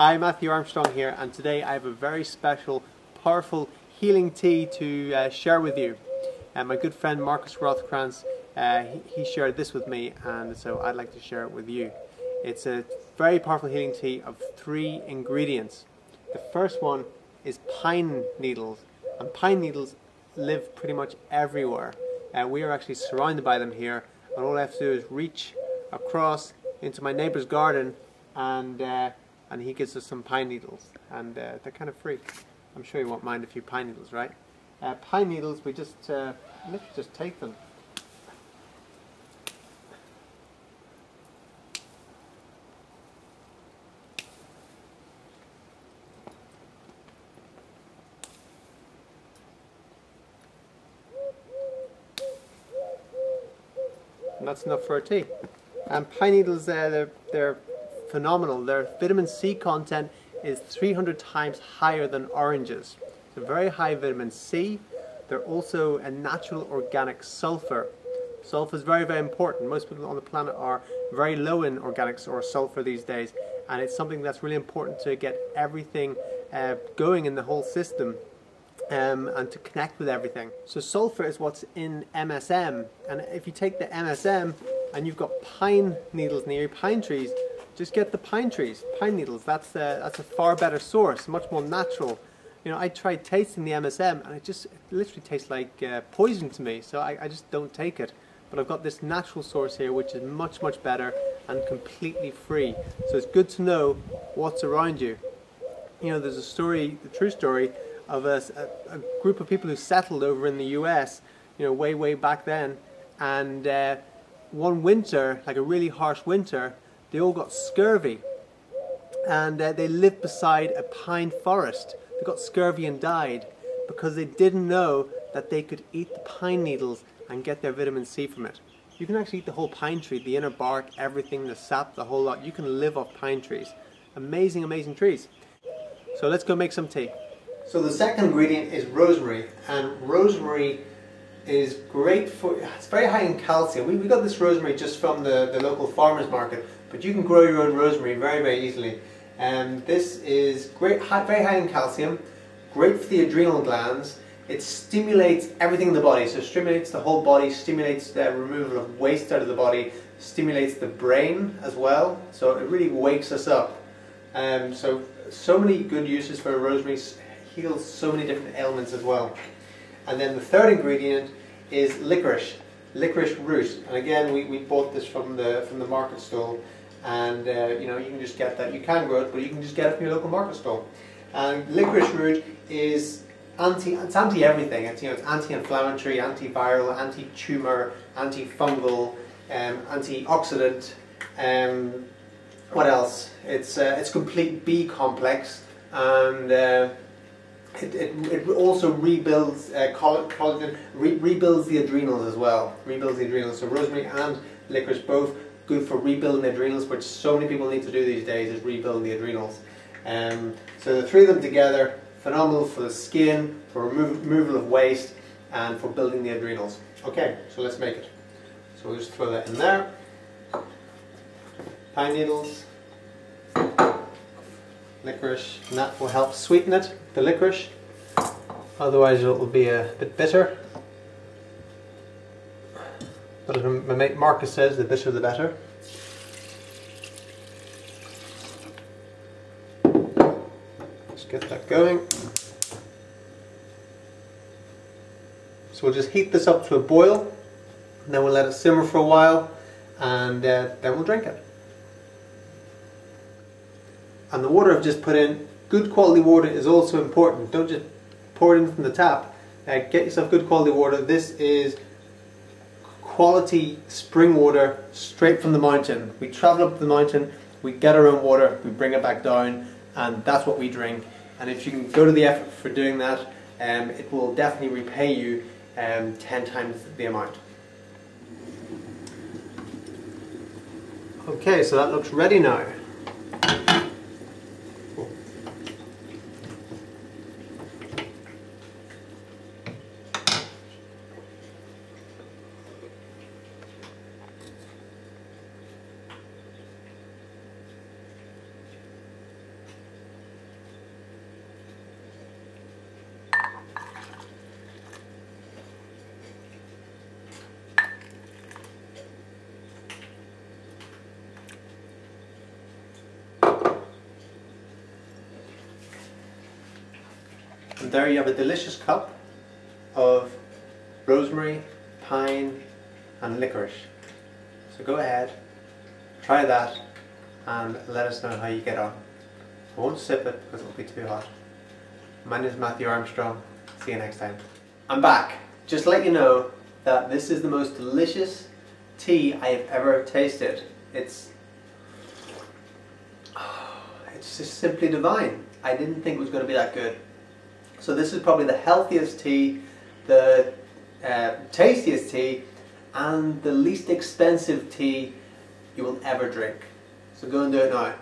Hi, Matthew Armstrong here, and today I have a very special, powerful healing tea to share with you. My good friend Marcus Rothkrantz, he shared this with me, and so I'd like to share it with you. It's a very powerful healing tea of 3 ingredients. The first one is pine needles, and pine needles live pretty much everywhere. We are actually surrounded by them here, and all I have to do is reach across into my neighbour's garden and he gives us some pine needles, and they're kind of free. I'm sure you won't mind a few pine needles, right? Pine needles, we just literally just take them. And that's enough for a tea. And pine needles, they're phenomenal. Their vitamin C content is 300 times higher than oranges. So very high vitamin C. They're also a natural organic sulfur. Sulfur is very, very important. Most people on the planet are very low in organics or sulfur these days, and it's something that's really important to get everything going in the whole system. And to connect with everything. So sulfur is what's in MSM, and if you take the MSM and you've got pine needles near you, pine trees, just get the pine needles. That's a far better source, much more natural. You know, I tried tasting the MSM and it literally tastes like poison to me, so I just don't take it. But I've got this natural source here which is much, much better and completely free. So it's good to know what's around you. You know, there's a story, a true story, of a group of people who settled over in the US, you know, way back then, and one winter, like a really harsh winter, they all got scurvy, and they lived beside a pine forest. They got scurvy and died because they didn't know that they could eat the pine needles and get their vitamin C from it. You can actually eat the whole pine tree, the inner bark, everything, the sap, the whole lot. You can live off pine trees. Amazing, amazing trees. So let's go make some tea. So the second ingredient is rosemary, and rosemary is great for, it's very high in calcium. We got this rosemary just from the local farmer's market, but you can grow your own rosemary very, very easily. And this is great, very high in calcium, great for the adrenal glands. It stimulates everything in the body, so it stimulates the whole body, stimulates the removal of waste out of the body, stimulates the brain as well, so it really wakes us up. So many good uses for rosemary. Heals so many different ailments as well. And then the third ingredient is licorice root. And again, we bought this from the market stall, and you know, you can just get that. You can grow it, but you can just get it from your local market stall. And licorice root is anti-everything. It's, you know, it's anti-inflammatory, antiviral, anti-tumor, antifungal, antioxidant. What else? It's complete B complex, and it also rebuilds collagen, rebuilds the adrenals as well. Rebuilds the adrenals. So rosemary and licorice both good for rebuilding the adrenals, which so many people need to do these days, is rebuilding the adrenals. So the 3 of them together, phenomenal for the skin, for removal of waste, and for building the adrenals. Okay, so let's make it. So we'll just throw that in there. Pine needles, licorice, and that will help sweeten it, the licorice. Otherwise it will be a bit bitter. But as my mate Marcus says, the bitter the better. Let's get that going. So we'll just heat this up to a boil, and then we'll let it simmer for a while, and then we'll drink it. And the water I've just put in, good quality water is also important. Don't just pour it in from the tap. Get yourself good quality water. This is quality spring water straight from the mountain. We travel up the mountain, we get our own water, we bring it back down, and that's what we drink. And if you can go to the effort for doing that, it will definitely repay you 10 times the amount. Okay, so that looks ready now. And there you have a delicious cup of rosemary, pine and licorice. So go ahead, try that and let us know how you get on. I won't sip it because it'll be too hot. My name is Matthew Armstrong. See you next time. I'm back. Just to let you know that this is the most delicious tea I have ever tasted. It's just simply divine. I didn't think it was going to be that good. So this is probably the healthiest tea, the tastiest tea, and the least expensive tea you will ever drink. So go and do it now.